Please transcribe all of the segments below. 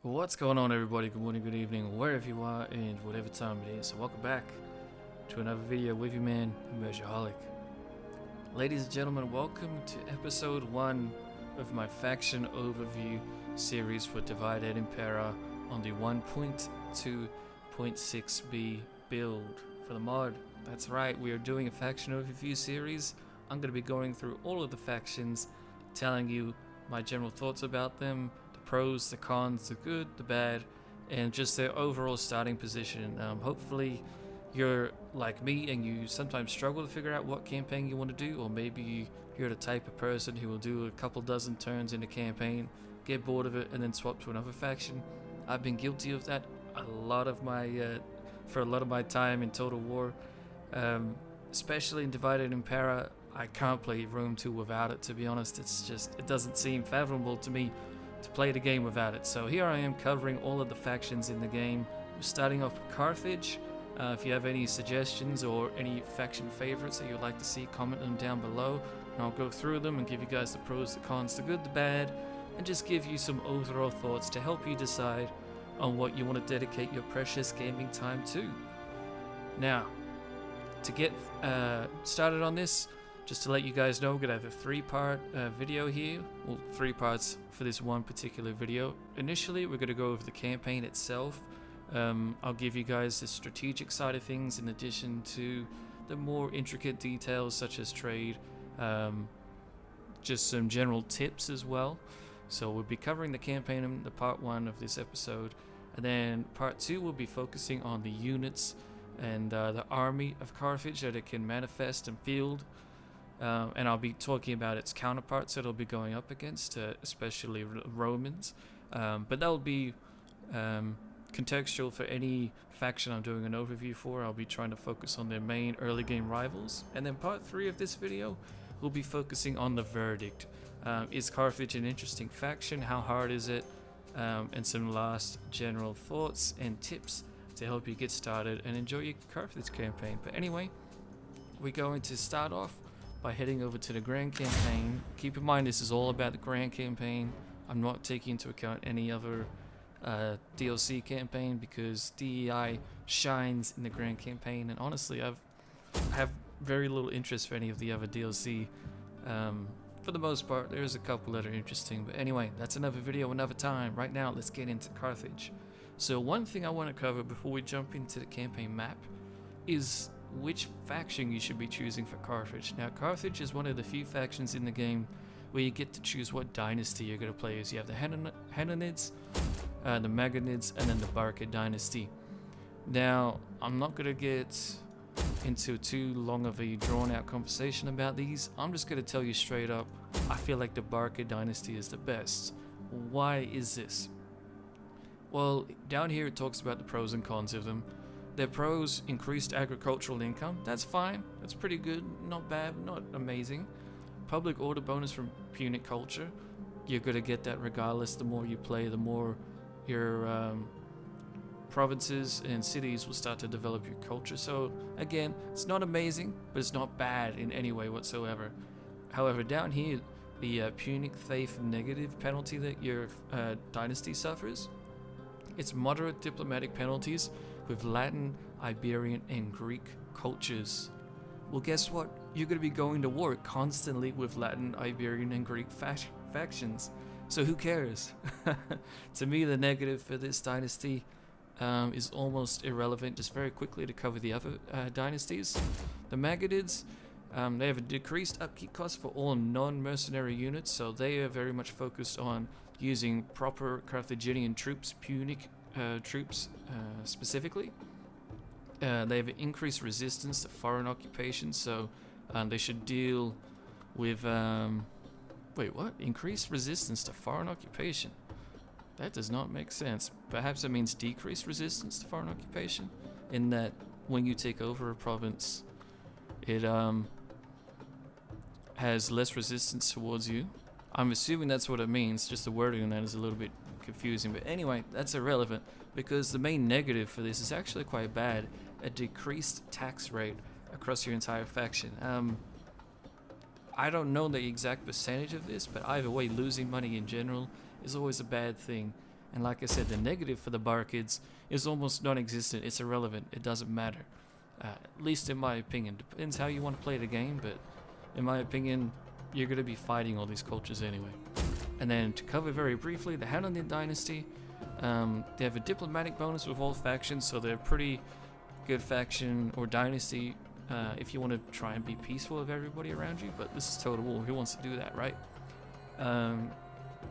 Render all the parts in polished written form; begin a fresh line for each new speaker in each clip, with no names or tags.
What's going on, everybody? Good morning, good evening, wherever you are and whatever time it is. So welcome back to another video with you, man, Immersiaholic. Ladies and gentlemen, welcome to episode 1 of my faction overview series for Divided Impera on the 1.2.6b build for the mod. That's right, we are doing a faction overview series. I'm going to be going through all of the factions, telling you my general thoughts about them, pros, the cons, the good, the bad, and just their overall starting position. Hopefully you're like me and you sometimes struggle to figure out what campaign you want to do, or maybe you're the type of person who will do a couple dozen turns in a campaign, get bored of it, and then swap to another faction. I've been guilty of that for a lot of my time in Total War, especially in Divided Impera. I can't play Rome 2 without it, to be honest. It doesn't seem fathomable to me to play the game without it. So here I am covering all of the factions in the game. We're starting off with Carthage. If you have any suggestions or any faction favorites that you'd like to see, comment them down below, and I'll go through them and give you guys the pros, the cons, the good, the bad, and just give you some overall thoughts to help you decide on what you want to dedicate your precious gaming time to. Now, to get started on this, just to let you guys know, we're going to have a 3-part video here. Well, 3 parts for this one particular video. Initially, we're going to go over the campaign itself. I'll give you guys the strategic side of things in addition to the more intricate details such as trade. Just some general tips as well. So we'll be covering the campaign in the part 1 of this episode. And then part 2 will be focusing on the units and the army of Carthage that it can manifest and field. And I'll be talking about its counterparts that it'll be going up against, especially Romans. But that'll be contextual for any faction I'm doing an overview for. I'll be trying to focus on their main early game rivals. And then part 3 of this video, we'll be focusing on the verdict. Is Carthage an interesting faction? How hard is it? And some last general thoughts and tips to help you get started and enjoy your Carthage campaign. But anyway, we're going to start off by heading over to the Grand Campaign. Keep in mind, this is all about the Grand Campaign. I'm not taking into account any other DLC campaign because DEI shines in the Grand Campaign, and honestly, I have very little interest for any of the other DLC. For the most part, there's a couple that are interesting, but anyway, that's another video another time. Right now, let's get into Carthage. So one thing I want to cover before we jump into the campaign map is which faction you should be choosing for Carthage. Now, Carthage is one of the few factions in the game where you get to choose what dynasty you're going to play as. You have the Hannonids, the Magonids, and then the Barca dynasty. Now, I'm not going to get into too long of a drawn-out conversation about these. I'm just going to tell you straight up, I feel like the Barca dynasty is the best. Why is this? Well, down here it talks about the pros and cons of them. Their pros: increased agricultural income. That's fine. That's pretty good. Not bad, not amazing. Public order bonus from Punic culture. You're going to get that regardless. The more you play, the more your provinces and cities will start to develop your culture. So again, it's not amazing, but it's not bad in any way whatsoever. However, down here, the Punic faith negative penalty that your dynasty suffers, it's moderate diplomatic penalties with Latin, Iberian, and Greek cultures. Well, guess what? You're going to be going to war constantly with Latin, Iberian, and Greek factions. So who cares? To me, the negative for this dynasty is almost irrelevant. Just very quickly to cover the other dynasties. The Magonids, they have a decreased upkeep cost for all non-mercenary units, so they are very much focused on using proper Carthaginian troops, Punic troops specifically. They have increased resistance to foreign occupation, so they should deal with wait, what? Increased resistance to foreign occupation? That does not make sense. Perhaps it means decreased resistance to foreign occupation, in that when you take over a province, it has less resistance towards you. I'm assuming that's what it means. Just the wording on that is a little bit confusing, but anyway, that's irrelevant because the main negative for this is actually quite bad: a decreased tax rate across your entire faction. I don't know the exact percentage of this, but either way, losing money in general is always a bad thing. And like I said, the negative for the Barkids is almost non-existent. It's irrelevant. It doesn't matter. At least in my opinion. Depends how you want to play the game, but in my opinion, you're going to be fighting all these cultures anyway. And then to cover very briefly, the Hananian Dynasty, they have a diplomatic bonus with all factions, so they're a pretty good faction or dynasty if you want to try and be peaceful with everybody around you, but this is total war. Who wants to do that, right?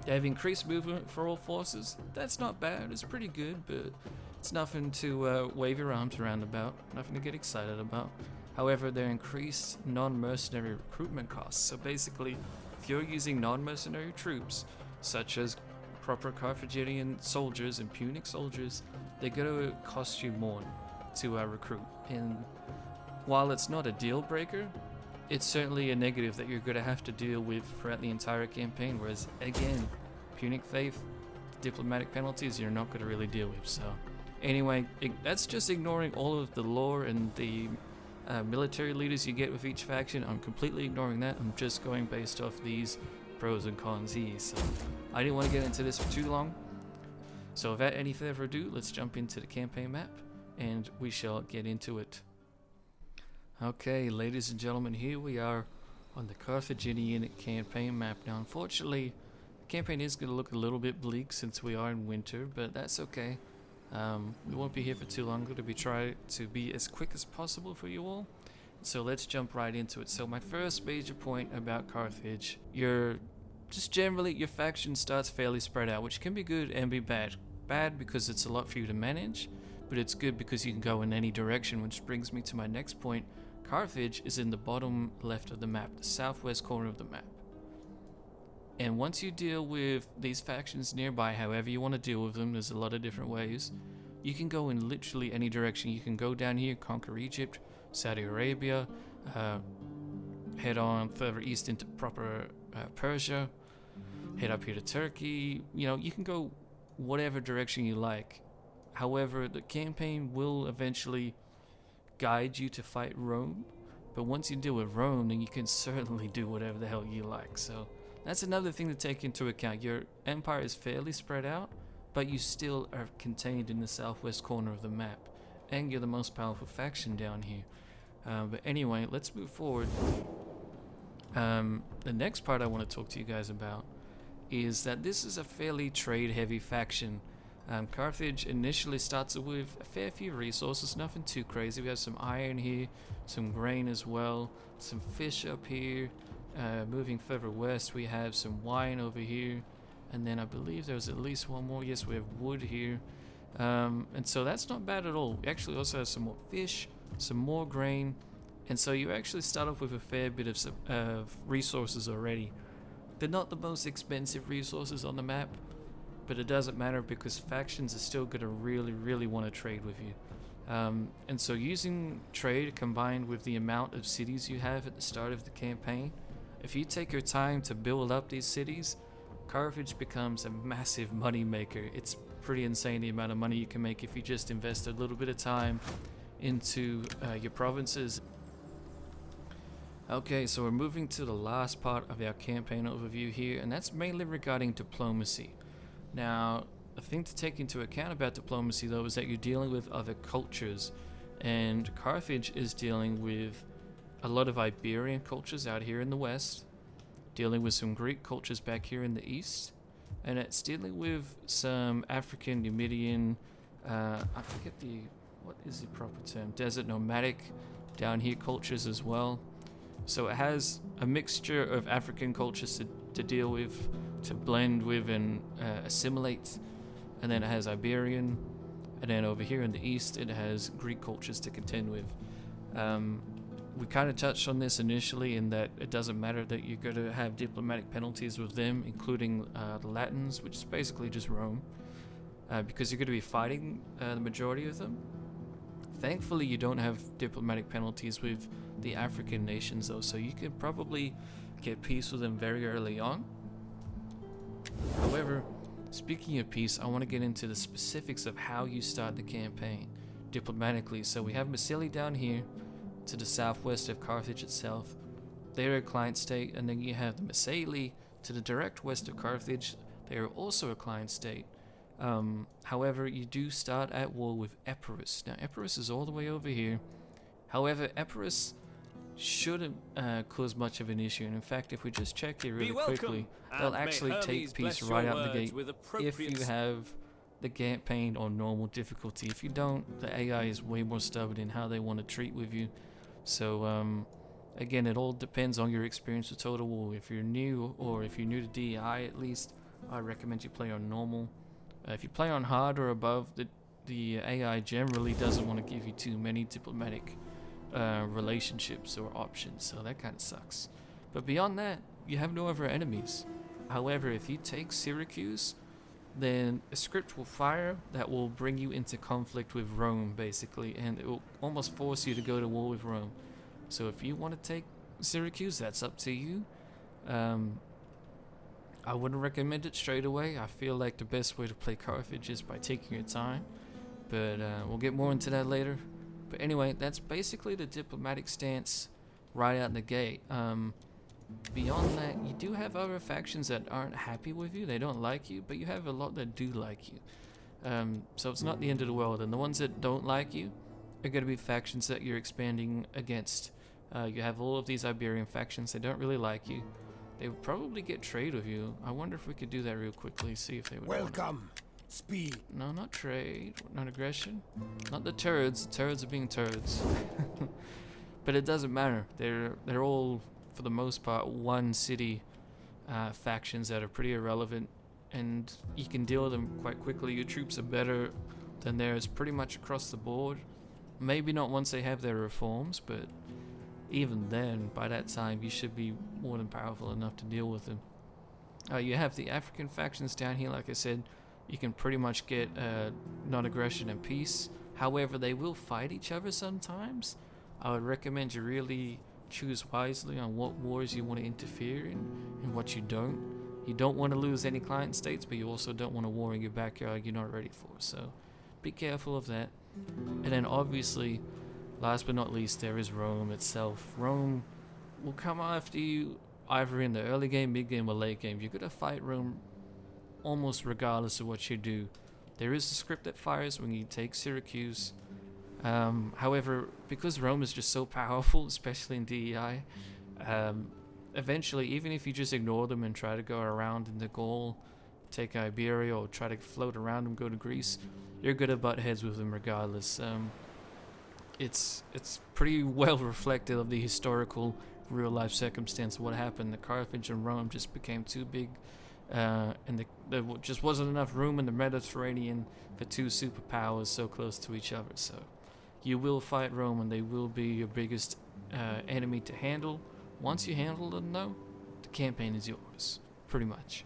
They have increased movement for all forces. That's not bad. It's pretty good, but it's nothing to wave your arms around about. Nothing to get excited about. However, they're increased non-mercenary recruitment costs. So basically, if you're using non-mercenary troops, such as proper Carthaginian soldiers and Punic soldiers, they're going to cost you more to recruit. And while it's not a deal breaker, it's certainly a negative that you're going to have to deal with throughout the entire campaign. Whereas, again, Punic faith, diplomatic penalties, you're not going to really deal with. So, anyway, that's just ignoring all of the lore and the military leaders you get with each faction. I'm completely ignoring that. I'm just going based off these pros and cons here. So, I didn't want to get into this for too long. So, without any further ado, let's jump into the campaign map and we shall get into it. Okay, ladies and gentlemen, here we are on the Carthaginian campaign map. Now, unfortunately, the campaign is going to look a little bit bleak since we are in winter, but that's okay. We won't be here for too long. We're going to try to be as quick as possible for you all. So let's jump right into it. So my first major point about Carthage, generally your faction starts fairly spread out, which can be good and be bad. Bad because it's a lot for you to manage, but it's good because you can go in any direction, which brings me to my next point. Carthage is in the bottom left of the map, the southwest corner of the map. And once you deal with these factions nearby, however you want to deal with them, there's a lot of different ways. You can go in literally any direction. You can go down here, conquer Egypt, Saudi Arabia, head on further east into proper Persia, head up here to Turkey. You know, you can go whatever direction you like. However, the campaign will eventually guide you to fight Rome, but once you deal with Rome, then you can certainly do whatever the hell you like. So that's another thing to take into account. Your empire is fairly spread out, but you still are contained in the southwest corner of the map, and you're the most powerful faction down here. But anyway, let's move forward. The next part I want to talk to you guys about is that this is a fairly trade heavy faction. Carthage initially starts with a fair few resources, nothing too crazy. We have some iron here, some grain as well, some fish up here. Moving further west, we have some wine over here, and then I believe there's at least one more. Yes, we have wood here, and so that's not bad at all. We actually also have some more fish, some more grain, and so you actually start off with a fair bit of resources already. They're not the most expensive resources on the map, but it doesn't matter because factions are still going to really want to trade with you. And so using trade combined with the amount of cities you have at the start of the campaign, if you take your time to build up these cities, Carthage becomes a massive money maker. It's pretty insane the amount of money you can make if you just invest a little bit of time into your provinces. Okay, so we're moving to the last part of our campaign overview here, and that's mainly regarding diplomacy. Now, the thing to take into account about diplomacy, though, is that you're dealing with other cultures, and Carthage is dealing with a lot of Iberian cultures out here in the west, dealing with some Greek cultures back here in the east, and it's dealing with some African, Numidian, I forget what is the proper term, desert nomadic down here cultures as well. So it has a mixture of African cultures to deal with, to blend with and assimilate, and then it has Iberian, and then over here in the east it has Greek cultures to contend with. We kind of touched on this initially in that it doesn't matter that you're going to have diplomatic penalties with them, including the Latins, which is basically just Rome, because you're going to be fighting the majority of them. Thankfully, you don't have diplomatic penalties with the African nations, though, so you can probably get peace with them very early on. However, speaking of peace, I want to get into the specifics of how you start the campaign diplomatically. So we have Massili down here to the southwest of Carthage itself. They're a client state, and then you have the Massili to the direct west of Carthage. They are also a client state. However, you do start at war with Epirus. Now, Epirus is all the way over here. However, Epirus shouldn't cause much of an issue. And in fact, if we just check here really quickly, they'll actually take peace right out the gate if you have the campaign on normal difficulty. If you don't, the AI is way more stubborn in how they want to treat with you. So again, it all depends on your experience with Total War. If you're new, or if you're new to DEI at least, I recommend you play on normal. If you play on hard or above, the AI generally doesn't want to give you too many diplomatic relationships or options, so that kind of sucks. But beyond that, you have no other enemies. However, if you take Syracuse, then a script will fire that will bring you into conflict with Rome, basically, and it will almost force you to go to war with Rome. So if you want to take Syracuse, that's up to you. I wouldn't recommend it straight away. I feel like the best way to play Carthage is by taking your time, but we'll get more into that later. But anyway, that's basically the diplomatic stance right out the gate. Beyond that, you do have other factions that aren't happy with you. They don't like you, but you have a lot that do like you. So it's not the end of the world. And the ones that don't like you are going to be factions that you're expanding against. You have all of these Iberian factions. They don't really like you. They would probably get trade with you. I wonder if we could do that real quickly, see if they would.
Welcome. Speed.
No, not trade, not aggression. Not the turds. The turds are being turds. But it doesn't matter. They're all, for the most part, one city factions that are pretty irrelevant, and you can deal with them quite quickly. Your troops are better than theirs pretty much across the board. Maybe not once they have their reforms, but even then, by that time, you should be more than powerful enough to deal with them. You have the African factions down here, like I said. You can pretty much get non-aggression and peace. However, they will fight each other sometimes. I would recommend you really choose wisely on what wars you want to interfere in and what you don't. You don't want to lose any client states, but you also don't want a war in your backyard you're not ready for. So be careful of that. And then obviously, last but not least, there is Rome itself. Rome will come after you either in the early game, mid game, or late game. You're going to fight Rome almost regardless of what you do. There is a script that fires when you take Syracuse. However, because Rome is just so powerful, especially in DEI, eventually, even if you just ignore them and try to go around into Gaul, take Iberia, or try to float around them, go to Greece, you're good to butt heads with them regardless. It's pretty well reflective of the historical real-life circumstance of what happened. The Carthage and Rome just became too big, and there just wasn't enough room in the Mediterranean for two superpowers so close to each other. So you will fight Rome, and they will be your biggest enemy to handle. Once you handle them, though, the campaign is yours, pretty much.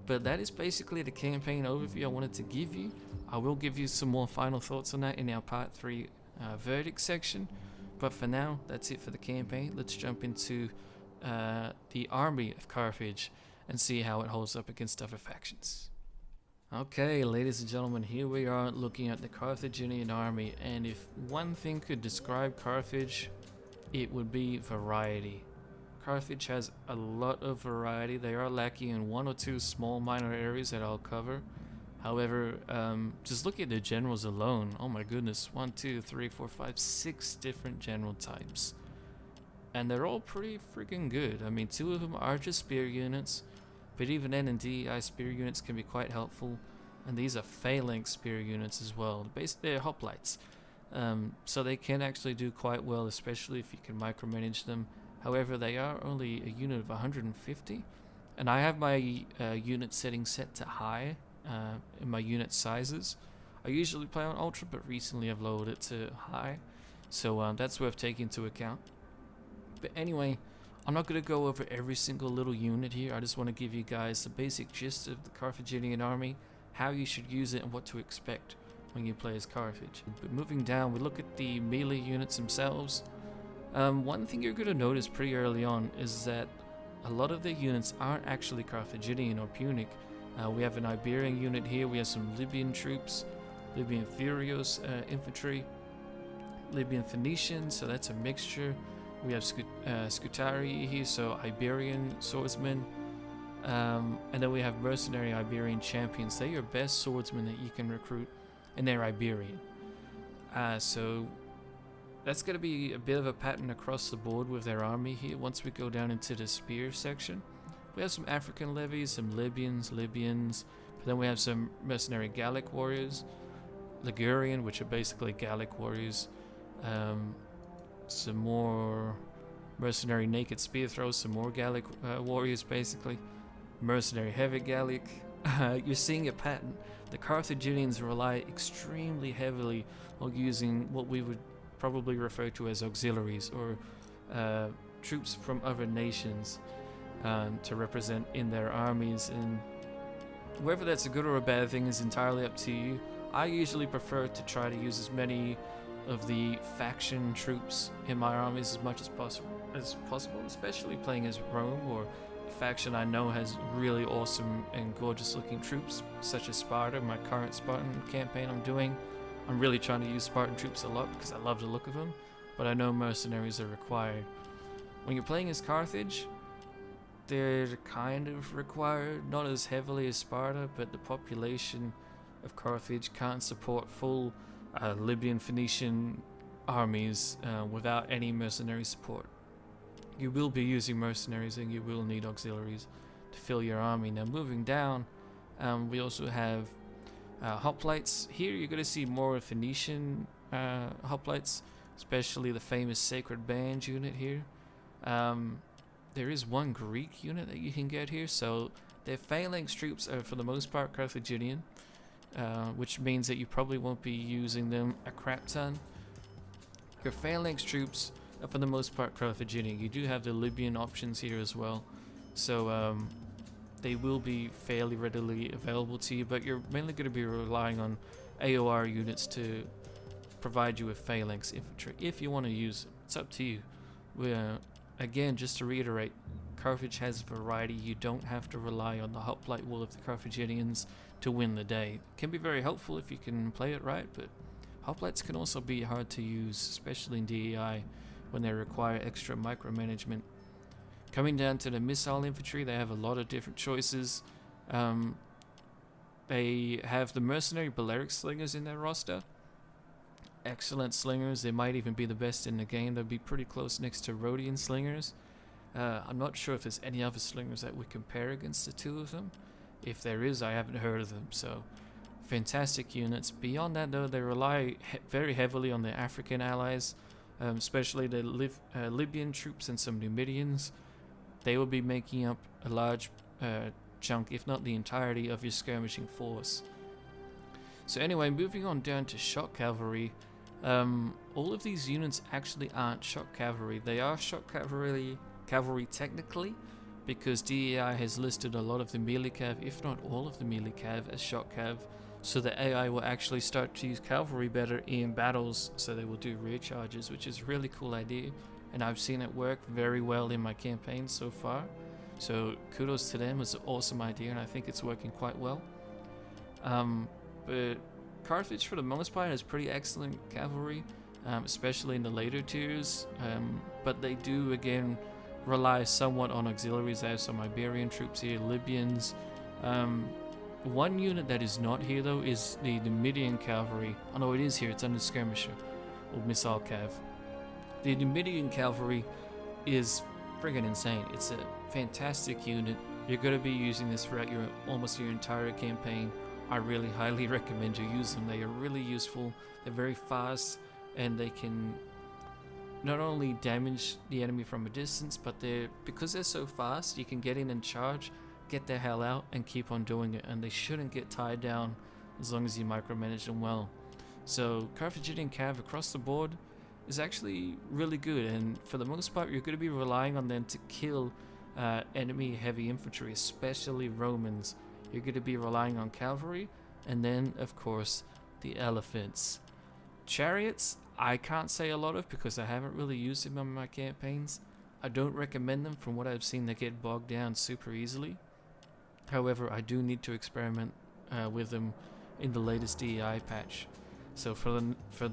But that is basically the campaign overview I wanted to give you. I will give you some more final thoughts on that in our part 3 verdict section. But for now, that's it for the campaign. Let's jump into the army of Carthage and see how it holds up against other factions. Okay, ladies and gentlemen, here we are looking at the Carthaginian army, and if one thing could describe Carthage, it would be variety. Carthage has a lot of variety. They are lacking in one or two small minor areas that I'll cover. However, just look at the generals alone. Oh my goodness, 1, 2, 3, 4, 5, 6 different general types. And they're all pretty freaking good. I mean, 2 of them are just spear units, but even then in DEI, spear units can be quite helpful. And these are phalanx spear units as well. Basically, they're hoplites. So they can actually do quite well, especially if you can micromanage them. However, they are only a unit of 150, and I have my unit setting set to high in my unit sizes. I usually play on ultra, but recently I've lowered it to high, so that's worth taking into account. But anyway, I'm not going to go over every single little unit here. I just want to give you guys the basic gist of the Carthaginian army, how you should use it, and what to expect when you play as Carthage. But moving down, we look at the melee units themselves. One thing you're going to notice pretty early on is that a lot of the units aren't actually Carthaginian or Punic. We have an Iberian unit here, we have some Libyan troops, Libyan Furios infantry, Libyan Phoenicians, so that's a mixture. We have Scutari here, so Iberian swordsmen, And then we have mercenary Iberian champions. They're your best swordsmen that you can recruit, and they're Iberian. So that's going to be a bit of a pattern across the board with their army here. Once we go down into the spear section, we have some African levies, some Libyans, but then we have some mercenary Gallic warriors, Ligurian, which are basically Gallic warriors, some more mercenary naked spear throwers, some more Gallic warriors basically, mercenary heavy Gallic. You're seeing a pattern. The Carthaginians rely extremely heavily on using what we would probably refer to as auxiliaries, or troops from other nations to represent in their armies, and whether that's a good or a bad thing is entirely up to you. I usually prefer to try to use as many of the faction troops in my armies as much as possible, especially playing as Rome, or a faction I know has really awesome and gorgeous looking troops, such as Sparta. My current Spartan campaign I'm really trying to use Spartan troops a lot because I love the look of them, but I know mercenaries are required. When you're playing as Carthage, they're kind of required, not as heavily as Sparta, but the population of Carthage can't support full Libyan Phoenician armies without any mercenary support. You will be using mercenaries and you will need auxiliaries to fill your army. Now moving down, we also have hoplites. Here you're going to see more Phoenician hoplites, especially the famous Sacred Band unit here. There is one Greek unit that you can get here, so their phalanx troops are for the most part Carthaginian, which means that you probably won't be using them a crap ton. Your phalanx troops are for the most part Carthaginian. You do have the Libyan options here as well, so they will be fairly readily available to you, but you're mainly going to be relying on AOR units to provide you with phalanx infantry if you want to use them. It's up to you. Again, just to reiterate, Carthage has variety. You don't have to rely on the hoplite wool of the Carthaginians to win the day. It can be very helpful if you can play it right, but hoplites can also be hard to use, especially in DEI when they require extra micromanagement. Coming down to the missile infantry, they have a lot of different choices. They have the mercenary Balearic slingers in their roster. Excellent slingers. They might even be the best in the game. They'll be pretty close next to Rhodian slingers. I'm not sure if there's any other slingers that would compare against the two of them. If there is, I haven't heard of them. So fantastic units. Beyond that though, they rely very heavily on their African allies, especially the Libyan troops and some Numidians. They will be making up a large chunk, if not the entirety, of your skirmishing force. So anyway, moving on down to shock cavalry. All of these units actually aren't shock cavalry. They are shock cavalry technically, because DEI has listed a lot of the melee cav, if not all of the melee cav, as shock cav. So the AI will actually start to use cavalry better in battles, so they will do rear charges, which is a really cool idea, and I've seen it work very well in my campaign so far. So kudos to them. It's an awesome idea, and I think it's working quite well. But Carthage, for the most part, has pretty excellent cavalry, especially in the later tiers. But they do, again, rely somewhat on auxiliaries. They have some Iberian troops here, Libyans. One unit that is not here, though, is the Numidian cavalry. Oh no, it is here. It's under skirmisher, or missile cav. The Numidian cavalry is friggin' insane. It's a fantastic unit. You're going to be using this throughout almost your entire campaign. I really highly recommend you use them. They are really useful. They're very fast, and they can not only damage the enemy from a distance, but because they're so fast, you can get in and charge, get the hell out, and keep on doing it, and they shouldn't get tied down as long as you micromanage them well. So Carthaginian cav across the board is actually really good, and for the most part you're going to be relying on them to kill enemy heavy infantry, especially Romans. You're going to be relying on cavalry, and then of course the elephants. Chariots, I can't say a lot of because I haven't really used them on my campaigns. I don't recommend them. From what I've seen, they get bogged down super easily. However, I do need to experiment with them in the latest DEI patch. So for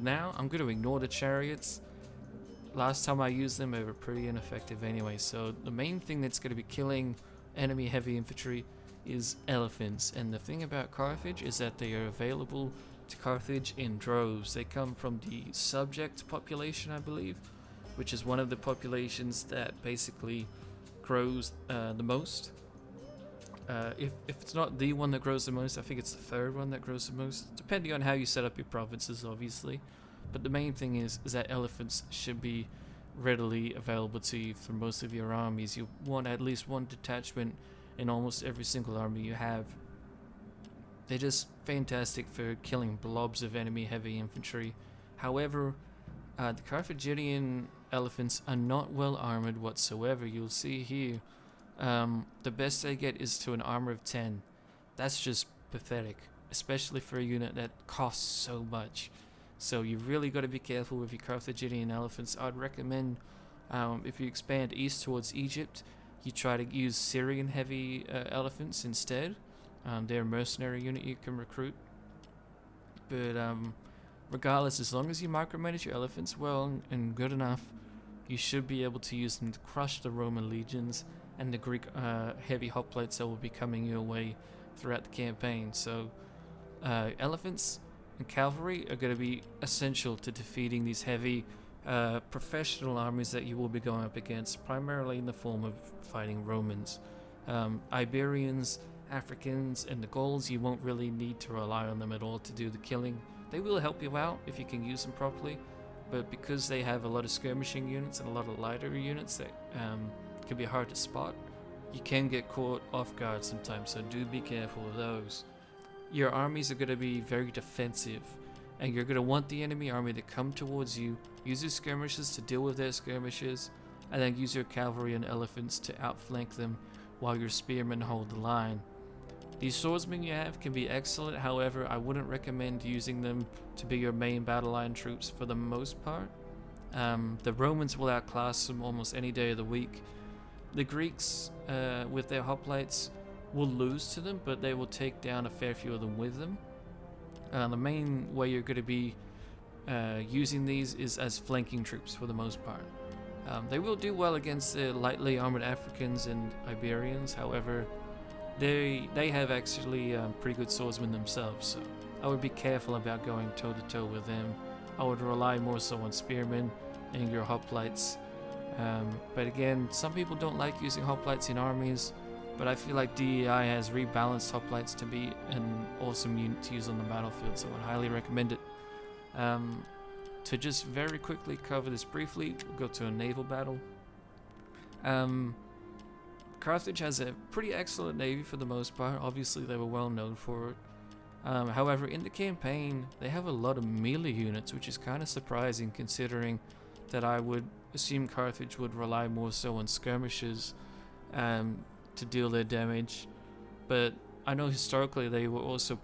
now, I'm going to ignore the chariots. Last time I used them, they were pretty ineffective anyway. So the main thing that's going to be killing enemy heavy infantry is elephants. And the thing about Carthage is that they are available to Carthage in droves. They come from the subject population, I believe, which is one of the populations that basically grows the most. If it's not the one that grows the most, I think it's the third one that grows the most, depending on how you set up your provinces, obviously. But the main thing is that elephants should be readily available to you for most of your armies. You want at least one detachment in almost every single army you have. They're just fantastic for killing blobs of enemy heavy infantry. However, the Carthaginian elephants are not well armored whatsoever. You'll see here, the best they get is to an armor of 10. That's just pathetic, especially for a unit that costs so much. So you really got to be careful with your Carthaginian elephants. I'd recommend, if you expand east towards Egypt, you try to use Syrian heavy elephants instead. They're a mercenary unit you can recruit. But regardless, as long as you micromanage your elephants well and good enough, you should be able to use them to crush the Roman legions and the Greek heavy hoplites that will be coming your way throughout the campaign. So elephants and cavalry are going to be essential to defeating these heavy professional armies that you will be going up against, primarily in the form of fighting Romans. Iberians, Africans, and the Gauls, you won't really need to rely on them at all to do the killing. They will help you out if you can use them properly, but because they have a lot of skirmishing units and a lot of lighter units that can be hard to spot, you can get caught off guard sometimes, so do be careful of those. Your armies are going to be very defensive, and you're going to want the enemy army to come towards you, use your skirmishers to deal with their skirmishers, and then use your cavalry and elephants to outflank them while your spearmen hold the line. These swordsmen you have can be excellent, however, I wouldn't recommend using them to be your main battle line troops for the most part. The Romans will outclass them almost any day of the week. The Greeks, with their hoplites, will lose to them, but they will take down a fair few of them with them. The main way you're going to be using these is as flanking troops for the most part. They will do well against the lightly armored Africans and Iberians, however, they have actually pretty good swordsmen themselves, so I would be careful about going toe-to-toe with them. I would rely more so on spearmen and your hoplites. But again, some people don't like using hoplites in armies, but I feel like DEI has rebalanced hoplites to be an awesome unit to use on the battlefield, so I'd highly recommend it. To just very quickly cover this briefly, we'll go to a naval battle. Carthage has a pretty excellent navy for the most part. Obviously, they were well known for it. However, in the campaign, they have a lot of melee units, which is kind of surprising considering that I would assume Carthage would rely more so on skirmishes to deal their damage. But I know historically they were also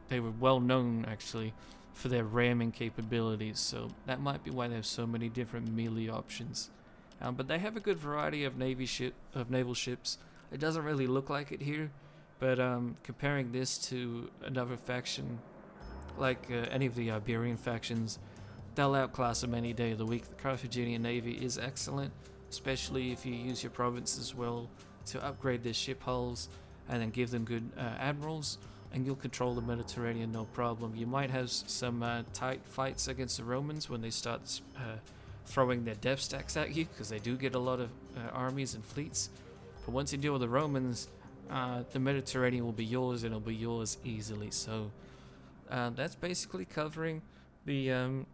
they were well known actually for their ramming capabilities, so that might be why they have so many different melee options. But they have a good variety of naval ships. It doesn't really look like it here, but comparing this to another faction, like any of the Iberian factions, they'll outclass them any day of the week. The Carthaginian navy is excellent, especially if you use your provinces well to upgrade their ship hulls and then give them good admirals, and you'll control the Mediterranean no problem. You might have some tight fights against the Romans when they start throwing their death stacks at you, because they do get a lot of armies and fleets. But once you deal with the Romans, the Mediterranean will be yours, and it'll be yours easily. So that's basically covering the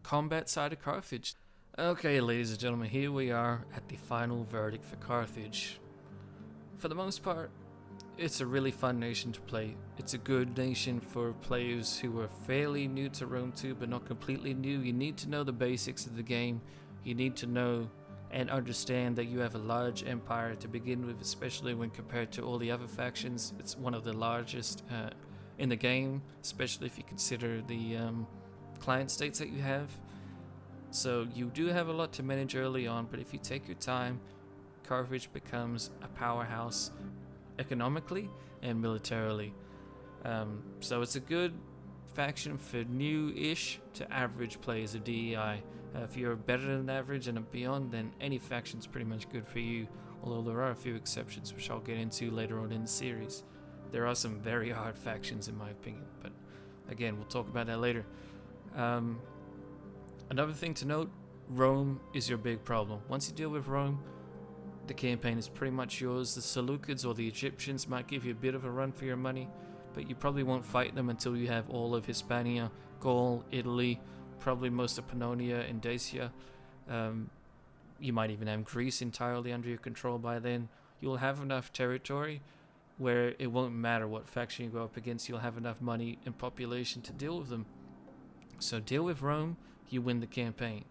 combat side of Carthage. Okay, ladies and gentlemen, here we are at the final verdict for Carthage. For the most part, it's a really fun nation to play. It's a good nation for players who are fairly new to Rome 2, but not completely new. You need to know the basics of the game. You need to know and understand that you have a large empire to begin with, especially when compared to all the other factions. It's one of the largest in the game, especially if you consider the client states that you have. So you do have a lot to manage early on, but if you take your time, Carthage becomes a powerhouse economically and militarily. So it's a good faction for new-ish to average players of DEI. If you're better than average and beyond, then any faction's pretty much good for you. although there are a few exceptions which I'll get into later on in the series. There are some very hard factions in my opinion, but again, we'll talk about that later. Another thing to note, Rome is your big problem. Once you deal with Rome, the campaign is pretty much yours. The Seleucids or the Egyptians might give you a bit of a run for your money, but you probably won't fight them until you have all of Hispania, Gaul, Italy, probably most of Pannonia and Dacia. You might even have Greece entirely under your control by then. You'll have enough territory where it won't matter what faction you go up against. You'll have enough money and population to deal with them. So deal with Rome, you win the campaign.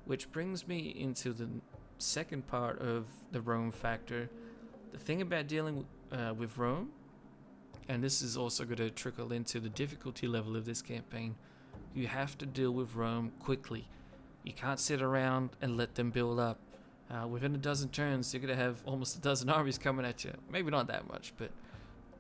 Which brings me into the second part of the Rome factor. The thing about dealing with Rome, and this is also going to trickle into the difficulty level of this campaign, you have to deal with Rome quickly. You can't sit around and let them build up. Within a dozen turns, you're going to have almost a dozen armies coming at you. Maybe not that much, but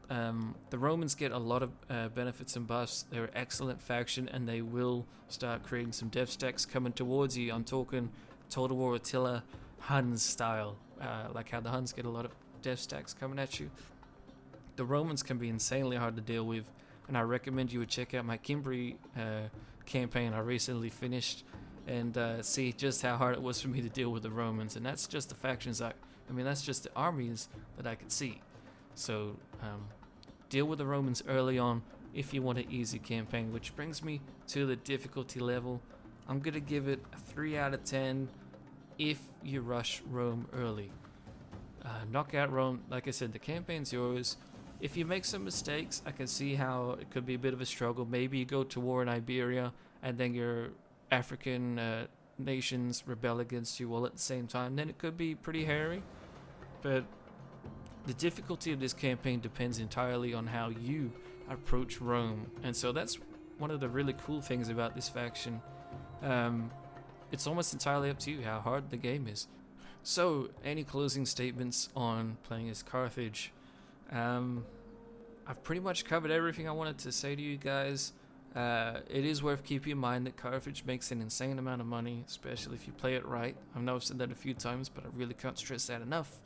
the Romans get a lot of benefits and buffs. They're an excellent faction, and they will start creating some death stacks coming towards you. I'm talking Total War Attila Huns style, like how the Huns get a lot of death stacks coming at you. The Romans can be insanely hard to deal with, and I recommend you would check out my Cimbri campaign I recently finished and see just how hard it was for me to deal with the Romans. And that's just the factions that's just the armies that I could see. So deal with the Romans early on if you want an easy campaign, which brings me to the difficulty level. I'm gonna give it a 3 out of 10 if you rush Rome early. Knock out Rome, like I said, the campaign's yours. If you make some mistakes, I can see how it could be a bit of a struggle. Maybe you go to war in Iberia and then your African nations rebel against you all at the same time. Then it could be pretty hairy. But the difficulty of this campaign depends entirely on how you approach Rome. And so that's one of the really cool things about this faction. It's almost entirely up to you how hard the game is. So, any closing statements on playing as Carthage? I've pretty much covered everything I wanted to say to you guys. It is worth keeping in mind that Carthage makes an insane amount of money, especially if you play it right. I know I've said that a few times, but I really can't stress that enough.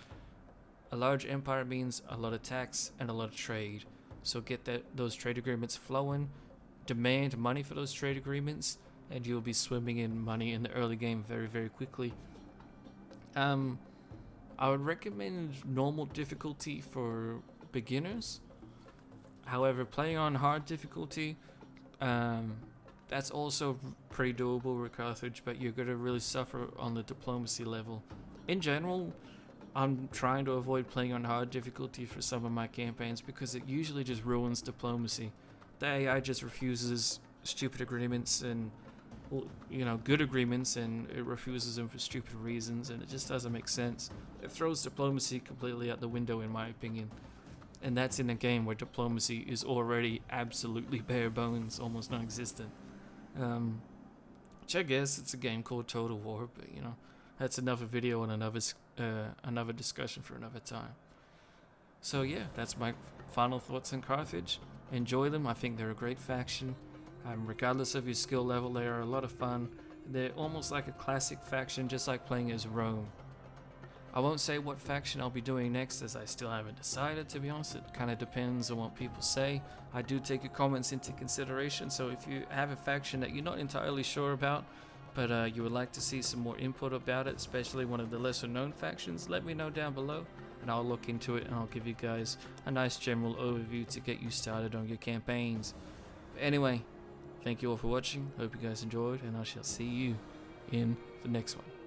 A large empire means a lot of tax and a lot of trade. So get those trade agreements flowing, demand money for those trade agreements, and you'll be swimming in money in the early game very, very quickly. I would recommend normal difficulty for beginners. However, playing on hard difficulty, that's also pretty doable with Carthage, but you're going to really suffer on the diplomacy level. In general, I'm trying to avoid playing on hard difficulty for some of my campaigns because it usually just ruins diplomacy. The AI just refuses stupid agreements and good agreements, and it refuses them for stupid reasons, and it just doesn't make sense. It throws diplomacy completely out the window in my opinion, and that's in a game where diplomacy is already absolutely bare bones, almost non-existent. Which I guess it's a game called Total War, but that's another video and another discussion for another time. So yeah, that's my final thoughts on Carthage. Enjoy them. I think they're a great faction. Regardless of your skill level, they are a lot of fun. They're almost like a classic faction, just like playing as Rome. I won't say what faction I'll be doing next, as I still haven't decided, to be honest. It kind of depends on what people say. I do take your comments into consideration, so if you have a faction that you're not entirely sure about, but you would like to see some more input about it, especially one of the lesser known factions, let me know down below, and I'll look into it and I'll give you guys a nice general overview to get you started on your campaigns. But anyway, thank you all for watching, hope you guys enjoyed, and I shall see you in the next one.